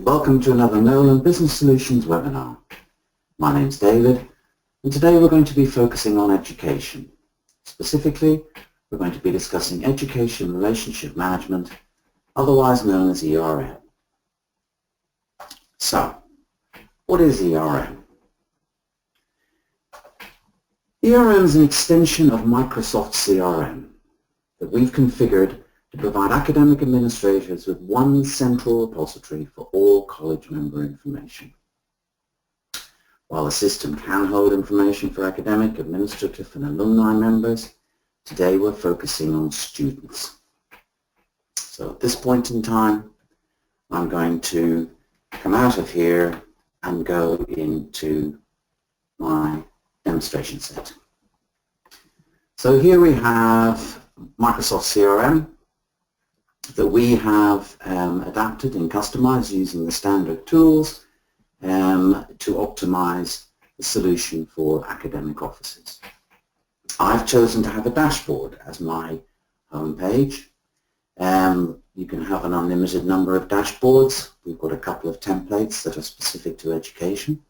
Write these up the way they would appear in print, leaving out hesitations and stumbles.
Welcome to another Nolan Business Solutions webinar. My name's David, and today we're going to be focusing on education. Specifically, we're going to be discussing Education Relationship Management, otherwise known as ERM. So, what is ERM? ERM is an extension of Microsoft CRM that we've configured to provide academic administrators with one central repository for all college member information. While the system can hold information for academic, administrative and alumni members, today we're focusing on students. So at this point in time, I'm going to come out of here and go into my demonstration set. So here we have Microsoft CRM that we have adapted and customized using the standard tools to optimize the solution for academic offices. I've chosen to have a dashboard as my home page. You can have an unlimited number of dashboards. We've got a couple of templates that are specific to education.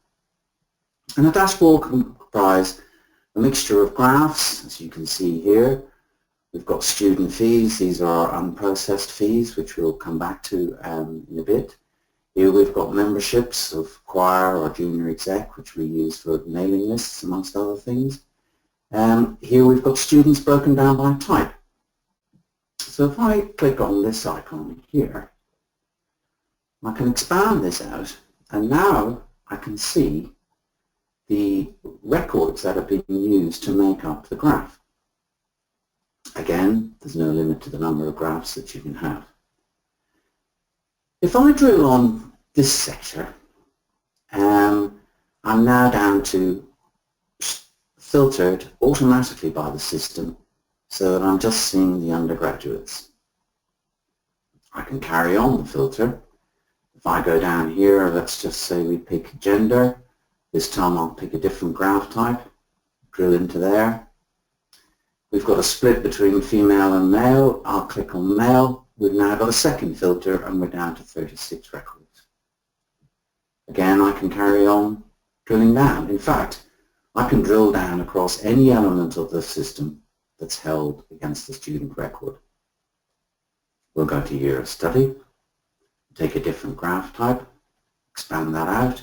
And a dashboard can comprise a mixture of graphs, as you can see here. We've got student fees. These are our unprocessed fees, which we'll come back to in a bit. Here we've got memberships of choir or junior exec, which we use for mailing lists, amongst other things. Here we've got students broken down by type. So if I click on this icon here, I can expand this out, and now I can see the records that are being used to make up the graph. Again, there's no limit to the number of graphs that you can have. If I drill on this sector, I'm now down to filtered automatically by the system so that I'm just seeing the undergraduates. I can carry on the filter. If I go down here, let's just say we pick gender. This time I'll pick a different graph type, drill into there. We've got a split between female and male. I'll click on male. We've now got a second filter and we're down to 36 records. Again, I can carry on drilling down. In fact, I can drill down across any element of the system that's held against the student record. We'll go to year of study, take a different graph type, expand that out,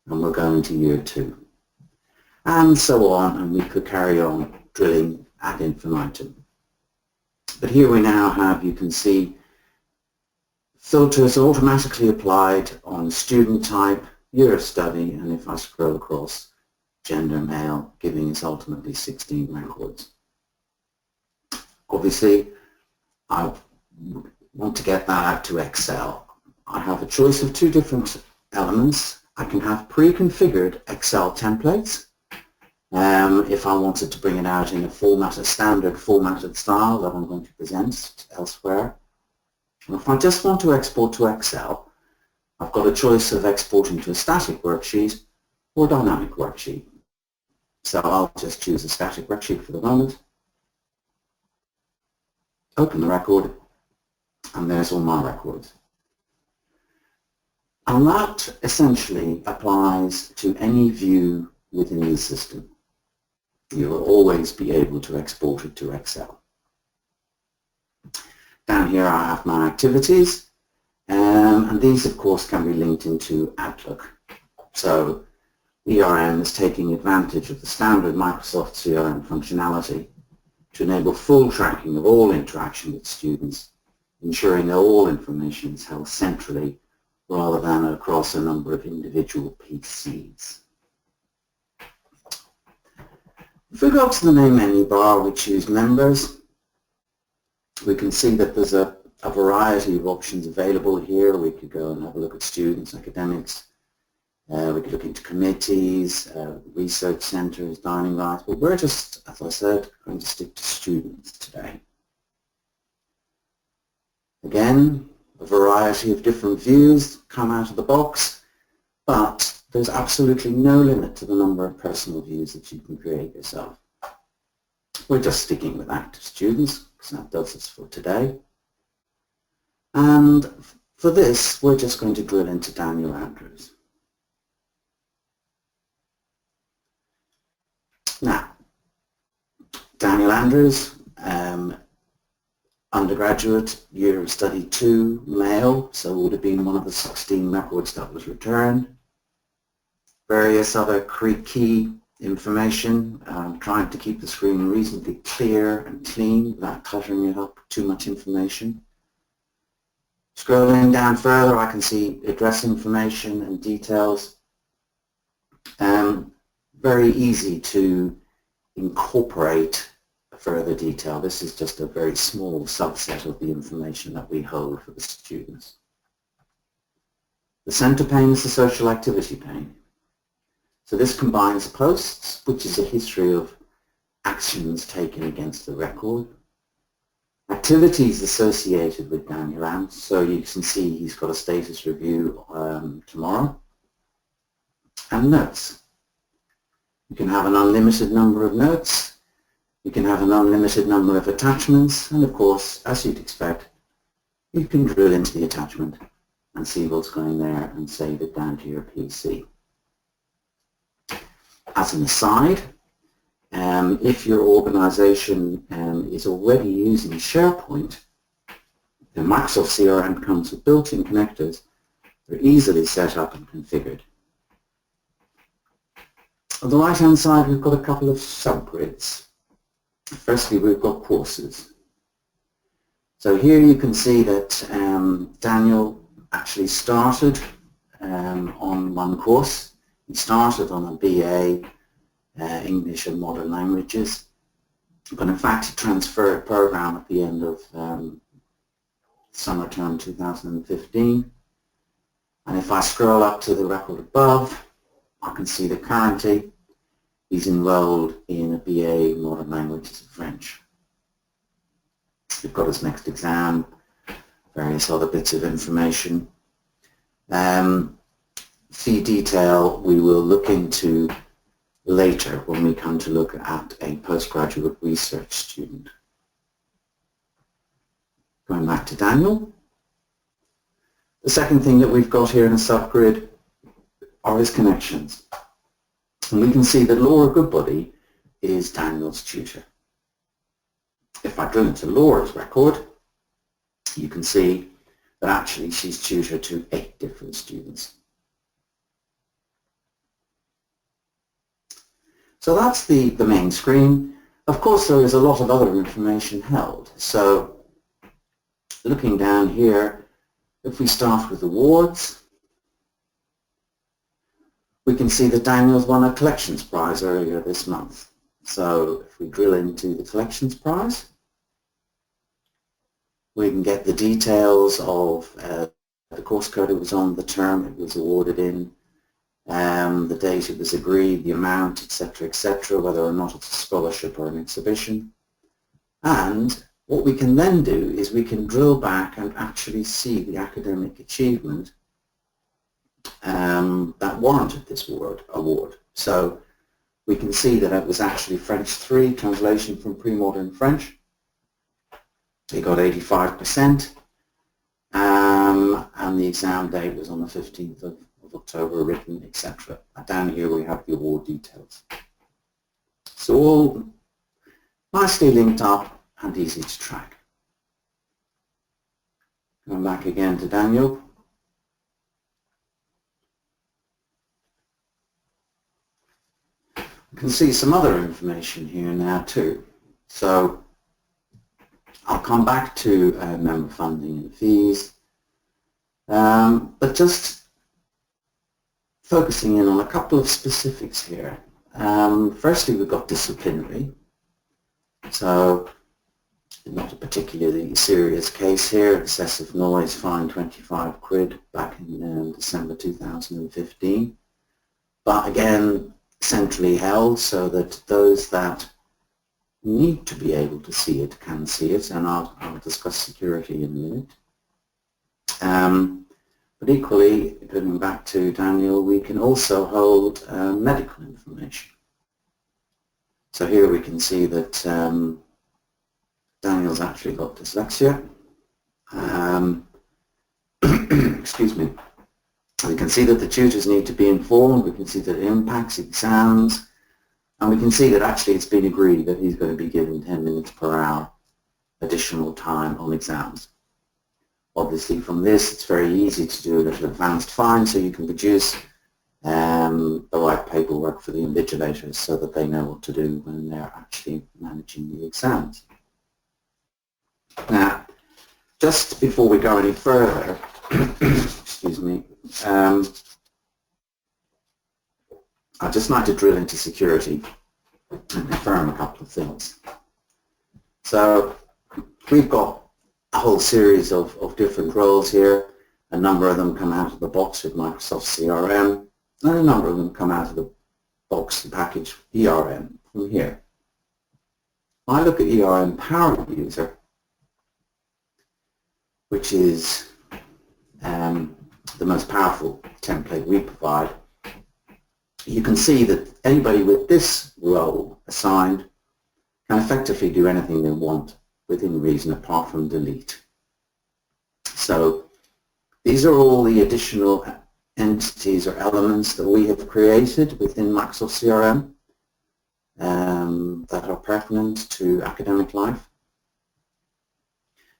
and we'll go into year 2. And so on, and we could carry on drilling ad infinitum. But here we now have, you can see, filters automatically applied on student type, year of study, and if I scroll across, gender male, giving us ultimately 16 records. Obviously, I want to get that out to Excel. I have a choice of 2 different elements. I can have pre-configured Excel templates. If I wanted to bring it out in a standard formatted style that I'm going to present elsewhere. And if I just want to export to Excel, I've got a choice of exporting to a static worksheet or a dynamic worksheet. So I'll just choose a static worksheet for the moment. Open the record, and there's all my records. And that essentially applies to any view within the system. You will always be able to export it to Excel. Down here I have my activities, and these of course can be linked into Outlook. So ERM is taking advantage of the standard Microsoft CRM functionality to enable full tracking of all interaction with students, ensuring that all information is held centrally rather than across a number of individual PCs. If we go to the main menu bar, we choose members. We can see that there's a variety of options available here. We could go and have a look at students, academics. We could look into committees, research centres, dining rights, but we're just, as I said, going to stick to students today. Again, a variety of different views come out of the box, but there's absolutely no limit to the number of personal views that you can create yourself. We're just sticking with active students, because that does us for today. And For this, we're just going to drill into Daniel Andrews. Now, Daniel Andrews, undergraduate, year of study 2, male, so would have been one of the 16 records that was returned. Various other key information, trying to keep the screen reasonably clear and clean without cluttering it up, too much information. Scrolling down further, I can see address information and details. Very easy to incorporate further detail. This is just a very small subset of the information that we hold for the students. The center pane is the social activity pane. So this combines posts, which is a history of actions taken against the record, activities associated with Daniel Andrews, so you can see he's got a status review tomorrow, and notes. You can have an unlimited number of notes, you can have an unlimited number of attachments, and of course, as you'd expect, you can drill into the attachment and see what's going there and save it down to your PC. As an aside, if your organization is already using SharePoint, the Microsoft CRM comes with built-in connectors. They're easily set up and configured. On the right-hand side, we've got a couple of subgrids. Firstly, we've got courses. So here you can see that Daniel actually started on one course. He started on a BA, English and Modern Languages, but in fact he transferred program at the end of summer term 2015. And if I scroll up to the record above, I can see that currently he's enrolled in a BA Modern Languages and French. We've got his next exam, various other bits of information. Fee detail we will look into later when we come to look at a postgraduate research student. Going back to Daniel. The second thing that we've got here in a subgrid are his connections. And we can see that Laura Goodbody is Daniel's tutor. If I drill into Laura's record, you can see that actually she's tutor to 8 different students. So that's the main screen. Of course, there is a lot of other information held. So looking down here, if we start with awards, we can see that Daniel's won a collections prize earlier this month. So if we drill into the collections prize, we can get the details of the course code it was on, the term it was awarded in, the date it was agreed, the amount, etc., whether or not it's a scholarship or an exhibition. And what we can then do is we can drill back and actually see the academic achievement that warranted this award. So we can see that it was actually French 3, translation from pre-modern French. He got 85%, and the exam date was on the 15th of October, written, etc. Down here we have the award details. So all nicely linked up and easy to track. Going back again to Daniel. You can see some other information here now too. So I'll come back to member funding and fees, but just focusing in on a couple of specifics here. Firstly, we've got disciplinary. So not a particularly serious case here, excessive noise, fine 25 quid back in December 2015. But again, centrally held so that those that need to be able to see it can see it, and I'll discuss security in a minute. But equally, going back to Daniel, we can also hold medical information. So here we can see that Daniel's actually got dyslexia. excuse me, we can see that the tutors need to be informed, we can see that it impacts exams, and we can see that actually it's been agreed that he's going to be given 10 minutes per hour additional time on exams. Obviously from this it's very easy to do a little advanced fine so you can produce the right paperwork for the invigilators so that they know what to do when they're actually managing the exams. Now, just before we go any further, excuse me, I'd just like to drill into security and confirm a couple of things. So we've got a whole series of different roles here. A number of them come out of the box with Microsoft CRM, and a number of them come out of the box and package ERM from here. I look at ERM Power User, which is the most powerful template we provide. You can see that anybody with this role assigned can effectively do anything they want within reason apart from delete. So these are all the additional entities or elements that we have created within Microsoft CRM that are pertinent to academic life.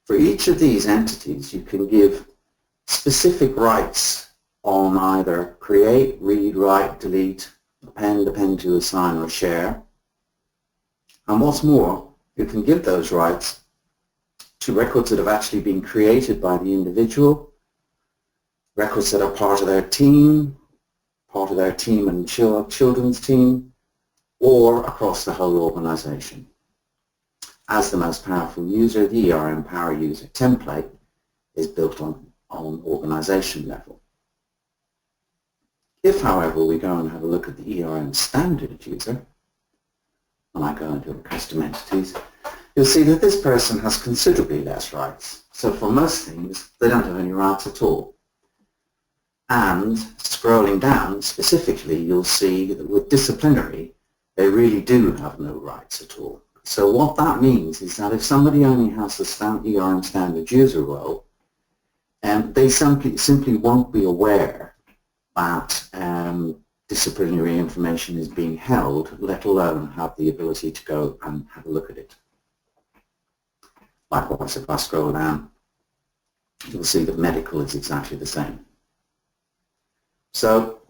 For each of these entities you can give specific rights on either create, read, write, delete, append to, assign or share. And what's more, you can give those rights to records that have actually been created by the individual, records that are part of their team and children's team, or across the whole organization. As the most powerful user, the ERM Power User template is built on organization level. If, however, we go and have a look at the ERM Standard User, and I go into custom entities, you'll see that this person has considerably less rights. So for most things, they don't have any rights at all. And scrolling down specifically, you'll see that with Disciplinary, they really do have no rights at all. So what that means is that if somebody only has the ERM Standard User role, they simply won't be aware that disciplinary information is being held, let alone have the ability to go and have a look at it. Likewise, if I scroll down, you'll see that medical is exactly the same. So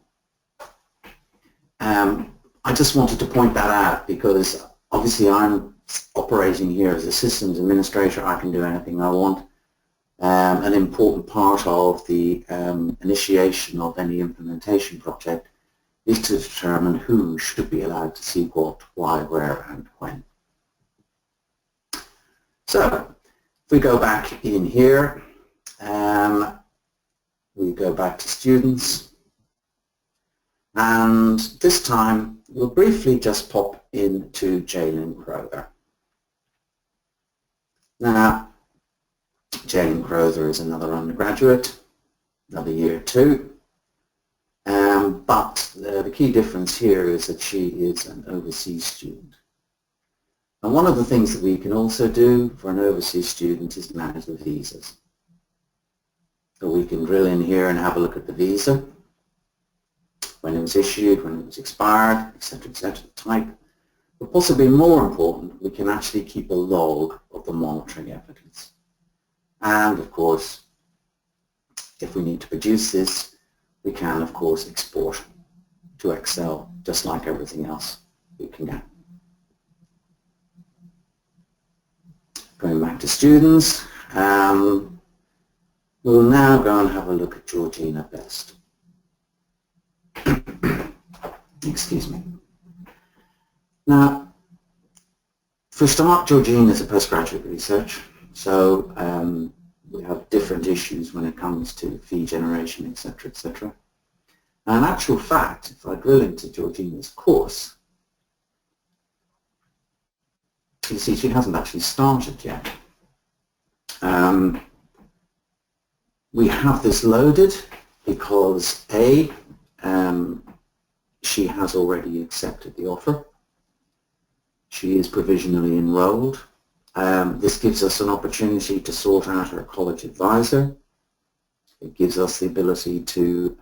I just wanted to point that out because obviously I'm operating here as a systems administrator. I can do anything I want. An important part of the initiation of any implementation project is to determine who should be allowed to see what, why, where, and when. So, if we go back in here, we go back to students, and this time we'll briefly just pop into Jalen Crowther. Now, Jalen Crowther is another undergraduate, another year 2, but the key difference here is that she is an overseas student. And one of the things that we can also do for an overseas student is manage the visas. So we can drill in here and have a look at the visa, when it was issued, when it was expired, etc., the type. But possibly more important, we can actually keep a log of the monitoring evidence. And of course, if we need to produce this, we can of course export to Excel, just like everything else we can get. Going back to students, we'll now go and have a look at Georgina Best. Excuse me. Now, for a start, Georgina is a postgraduate research, so we have different issues when it comes to fee generation, etc., etc. And in actual fact, if I drill into Georgina's course, you see she hasn't actually started yet. We have this loaded because A, she has already accepted the offer. She is provisionally enrolled. This gives us an opportunity to sort out her college advisor. It gives us the ability to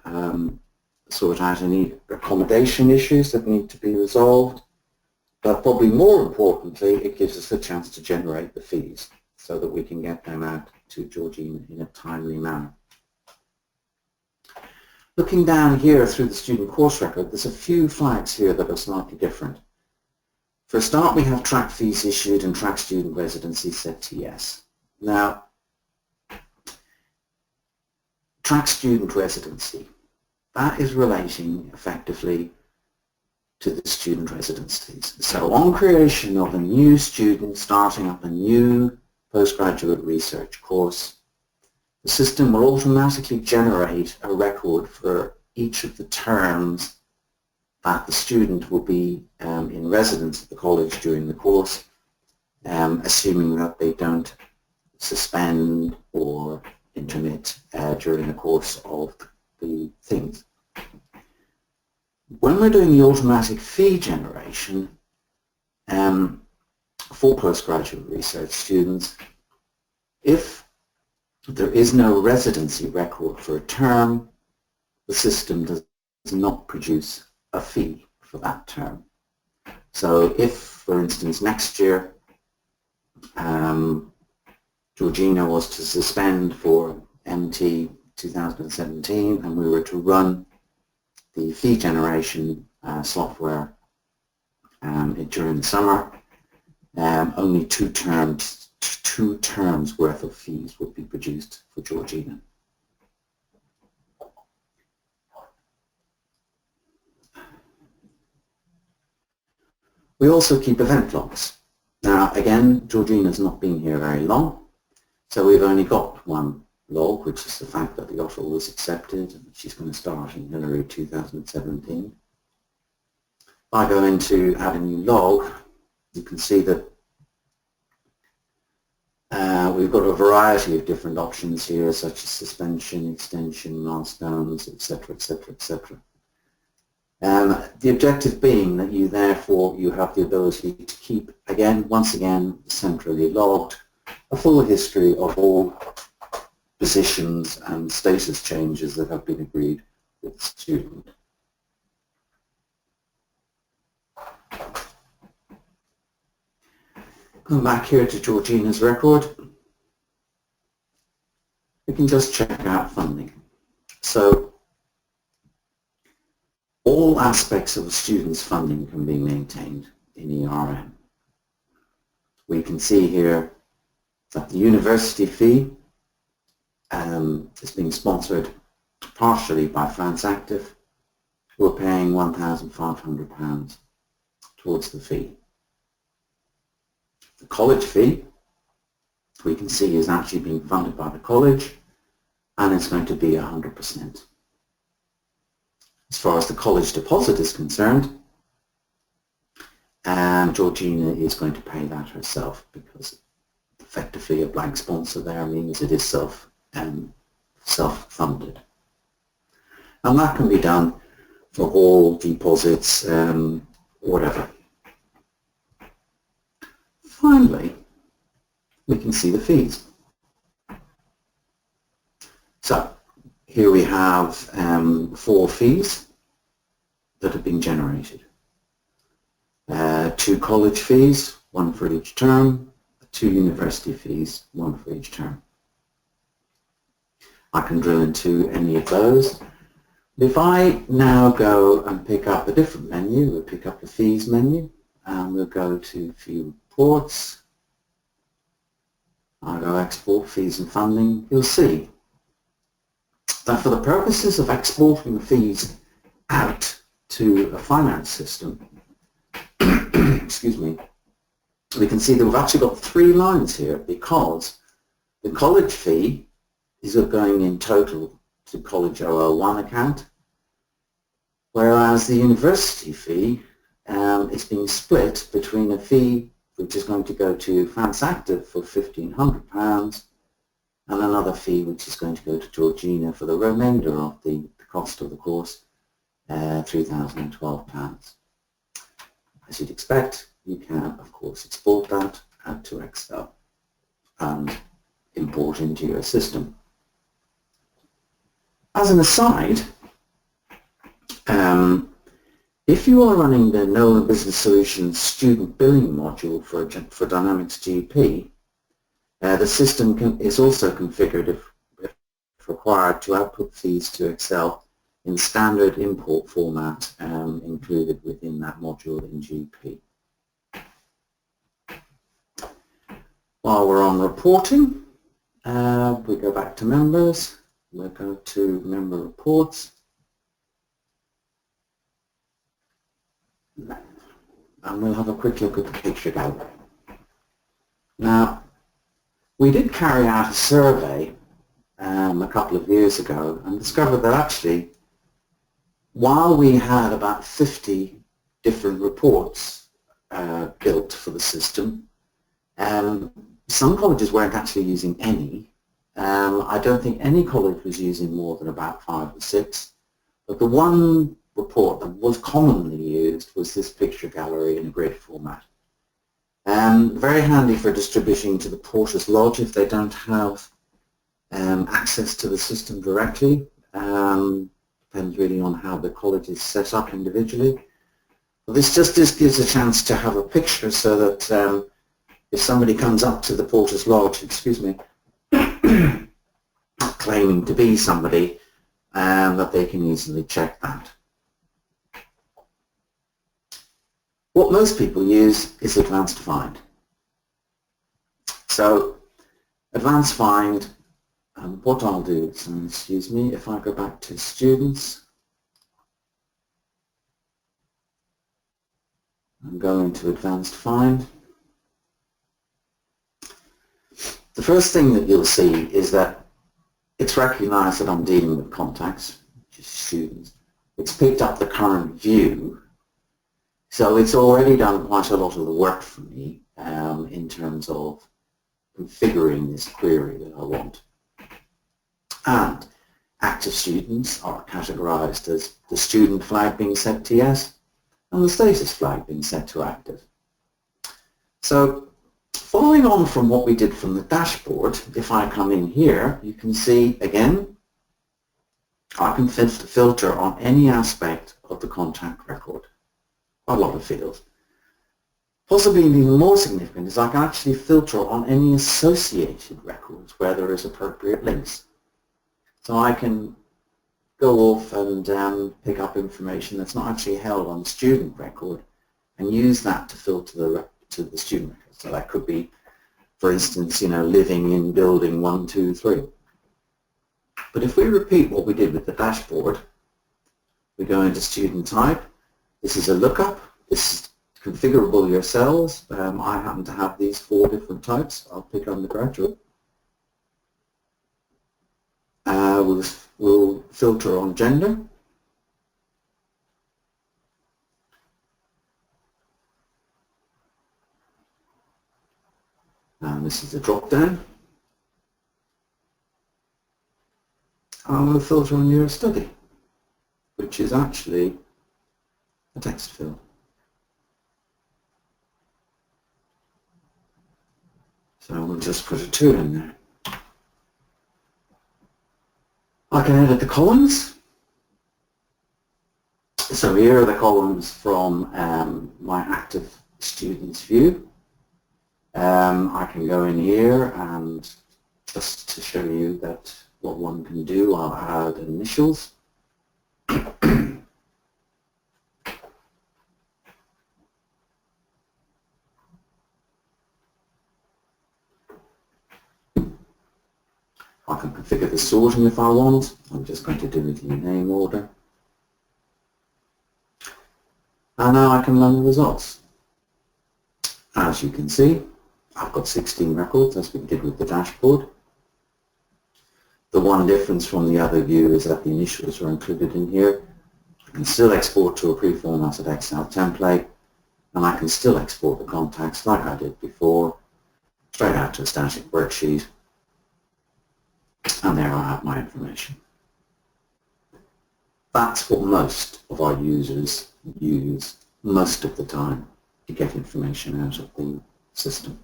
sort out any accommodation issues that need to be resolved. But probably more importantly, it gives us a chance to generate the fees so that we can get them out to Georgina in a timely manner. Looking down here through the student course record, there's a few flags here that are slightly different. For a start, we have track fees issued and track student residency set to yes. Now, track student residency, that is relating effectively to the student residencies. So on creation of a new student starting up a new postgraduate research course, the system will automatically generate a record for each of the terms that the student will be in residence at the college during the course, assuming that they don't suspend or intermit during the course of the things. When we're doing the automatic fee generation for postgraduate research students, if there is no residency record for a term, the system does not produce a fee for that term. So if, for instance, next year Georgina was to suspend for MT 2017 and we were to run the fee generation software during the summer, only two terms worth of fees would be produced for Georgina. We also keep event logs. Now again, Georgina's not been here very long, so we've only got one log, which is the fact that the offer was accepted and she's going to start in January 2017. If I go into add a new log, you can see that we've got a variety of different options here, such as suspension, extension, milestones, etc., etc., etc. The objective being that you therefore have the ability to keep, once again, centrally logged, a full history of all positions and status changes that have been agreed with the student. Come back here to Georgina's record. We can just check out funding. So all aspects of a student's funding can be maintained in ERM. We can see here that the university fee is being sponsored partially by France Active, who are paying £1,500 towards the fee. The college fee, we can see, is actually being funded by the college, and it's going to be 100%. As far as the college deposit is concerned, Georgina is going to pay that herself, because effectively a blank sponsor there means it is self-funded. And that can be done for all deposits, whatever. Finally, we can see the fees. So here we have 4 fees that have been generated. 2 college fees, 1 for each term, 2 university fees, 1 for each term. I can drill into any of those. If I now go and pick up a different menu, we'll pick up the fees menu, and we'll go to fee reports. I'll go export fees and funding. You'll see that for the purposes of exporting the fees out to a finance system, excuse me, we can see that we've actually got 3 lines here, because the college fee is going in total to College OL1 account, whereas the university fee is being split between a fee which is going to go to France Active for £1,500 and another fee which is going to go to Georgina for the remainder of the cost of the course, £3,012. As you'd expect, you can of course export that, add to Excel and import into your system. As an aside, if you are running the Nolan Business Solutions student billing module for Dynamics GP, the system is also configured, if required, to output feeds to Excel in standard import format included within that module in GP. While we're on reporting, we go back to members. We'll go to member reports. And we'll have a quick look at the picture gallery. Now, we did carry out a survey a couple of years ago and discovered that actually, while we had about 50 different reports built for the system, some colleges weren't actually using any. I don't think any college was using more than about 5 or 6, but the one report that was commonly used was this picture gallery in a grid format. Very handy for distributing to the Porters Lodge if they don't have access to the system directly. Depends really on how the college is set up individually. But this gives a chance to have a picture so that if somebody comes up to the Porters Lodge, excuse me, claiming to be somebody, that they can easily check that. What most people use is Advanced Find. So Advanced Find, what I'll do, so excuse me, if I go back to students, and go into Advanced Find, the first thing that you'll see is that it's recognized that I'm dealing with contacts, which is students. It's picked up the current view, so it's already done quite a lot of the work for me in terms of configuring this query that I want. And active students are categorized as the student flag being set to yes and the status flag being set to active. So following on from what we did from the dashboard, if I come in here, you can see again, I can filter on any aspect of the contact record. A lot of fields. Possibly even more significant is I can actually filter on any associated records where there is appropriate links. So I can go off and pick up information that's not actually held on the student record and use that to filter to the student record. So that could be, for instance, living in building 1, 2, 3. But if we repeat what we did with the dashboard, we go into student type. This is a lookup. This is configurable yourselves. I happen to have these 4 different types. I'll pick undergraduate. We'll filter on gender. And this is a drop down. And we'll filter on your study, which is actually a text field. So we'll just put a 2 in there. I can edit the columns. So here are the columns from my active students view. I can go in here and just to show you that what one can do, I'll add initials. I can configure the sorting if I want. I'm just going to do it in name order. And now I can run the results. As you can see, I've got 16 records as we did with the dashboard. The one difference from the other view is that the initials are included in here. I can still export to a pre-formatted Excel template, and I can still export the contacts like I did before, straight out to a static worksheet. And there I have my information. That's what most of our users use most of the time to get information out of the system.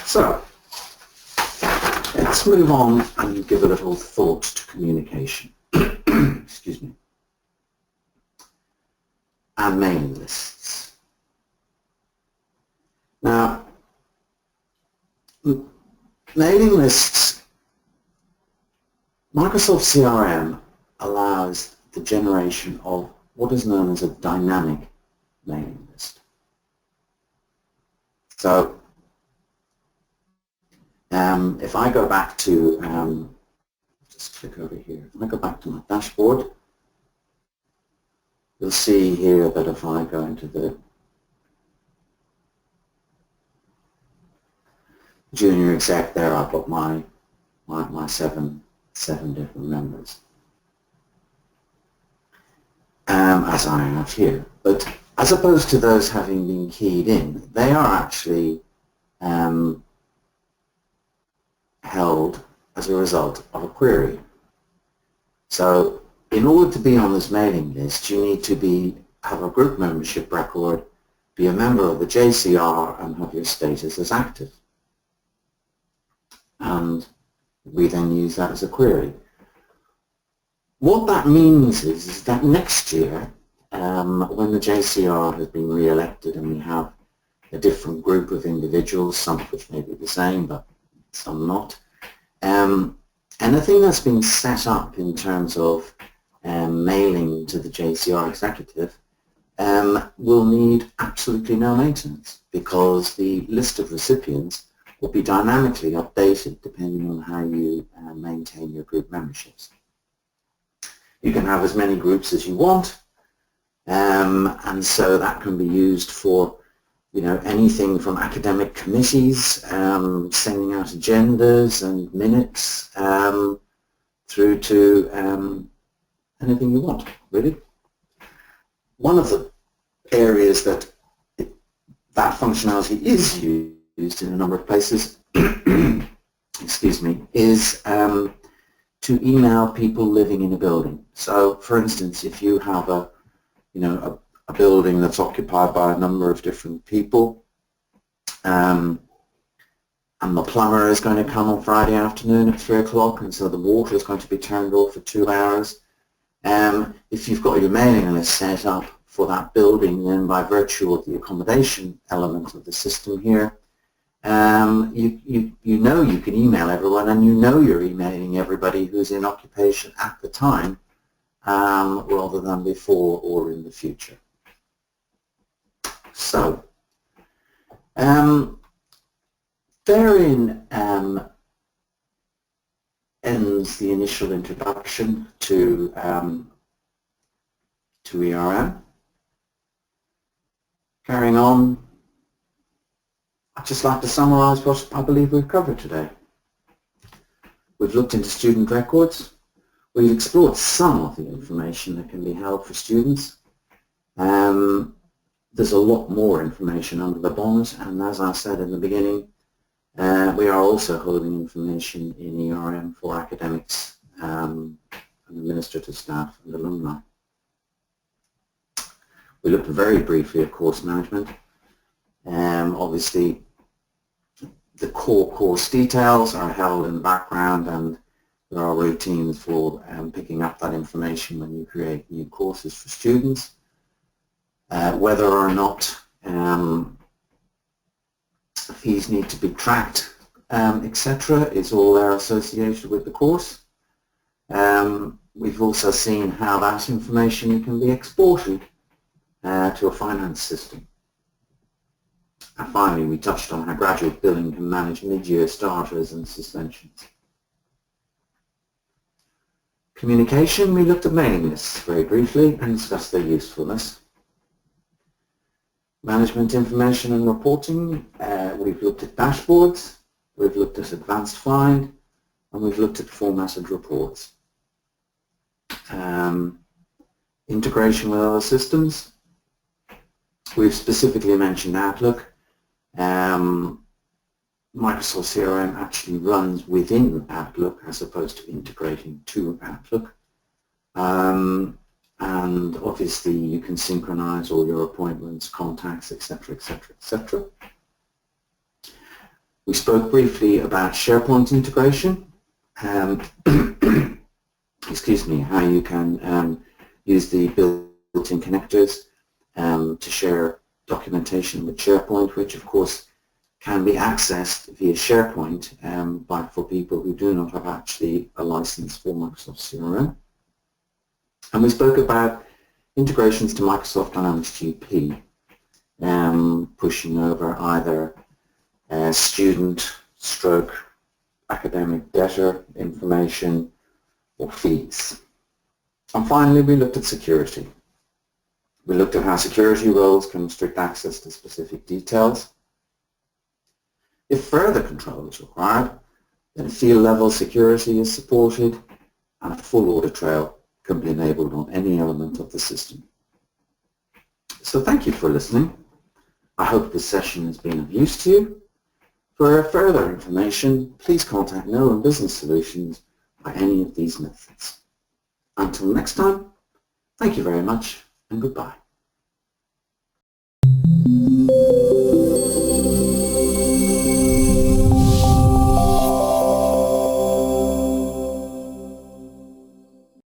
So, let's move on and give a little thought to communication. Excuse me. And mailing lists. Now, mailing lists, Microsoft CRM allows the generation of what is known as a dynamic mailing list. So, if I go back to, just click over here, if I go back to my dashboard, you'll see here that if I go into the junior exec there, I've got my seven different members, as I have here. But as opposed to those having been keyed in, they are actually held as a result of a query. So in order to be on this mailing list, you need to have a group membership record, be a member of the JCR, and have your status as active. And we then use that as a query. What that means is that next year, when the JCR has been re-elected and we have a different group of individuals, some of which may be the same, but some not, anything that's been set up in terms of mailing to the JCR executive will need absolutely no maintenance, because the list of recipients will be dynamically updated depending on how you maintain your group memberships. You can have as many groups as you want, and so that can be used for anything from academic committees, sending out agendas and minutes, through to anything you want, really. One of the areas that functionality is used in a number of places, excuse me, is to email people living in a building. So, for instance, if you have a building that's occupied by a number of different people, and the plumber is going to come on Friday afternoon at 3 o'clock, and so the water is going to be turned off for 2 hours. If you've got your mailing list set up for that building, then by virtue of the accommodation element of the system here, you know you can email everyone, and you're emailing everybody who's in occupation at the time, rather than before or in the future. So, therein ends the initial introduction to ERM. Carrying on, I'd just like to summarize what I believe we've covered today. We've looked into student records. We've explored some of the information that can be held for students. There's a lot more information under the bonnet, and as I said in the beginning, we are also holding information in ERM for academics, and administrative staff and alumni. We looked very briefly at course management. Obviously, the core course details are held in the background, and there are routines for picking up that information when you create new courses for students. Whether or not fees need to be tracked, etc., is all there associated with the course. We've also seen how that information can be exported to a finance system. And finally, we touched on how graduate billing can manage mid-year starters and suspensions. Communication, we looked at mailing lists very briefly and discussed their usefulness. Management information and reporting, we've looked at dashboards, we've looked at advanced find, and we've looked at formatted reports. Integration with other systems, we've specifically mentioned Outlook. Microsoft CRM actually runs within Outlook as opposed to integrating to Outlook. And obviously you can synchronize all your appointments, contacts, etc., etc., etc. We spoke briefly about SharePoint integration, excuse me, how you can use the built-in connectors to share documentation with SharePoint, which of course can be accessed via SharePoint for people who do not have actually a license for Microsoft CRM. And we spoke about integrations to Microsoft Dynamics GP, pushing over either student stroke academic debtor information or fees. And finally, we looked at security. We looked at how security roles can restrict access to specific details. If further control is required, then field-level security is supported and a full audit trail can be enabled on any element of the system. So thank you for listening. I hope this session has been of use to you. For further information, please contact Nolan Business Solutions by any of these methods. Until next time, thank you very much and goodbye.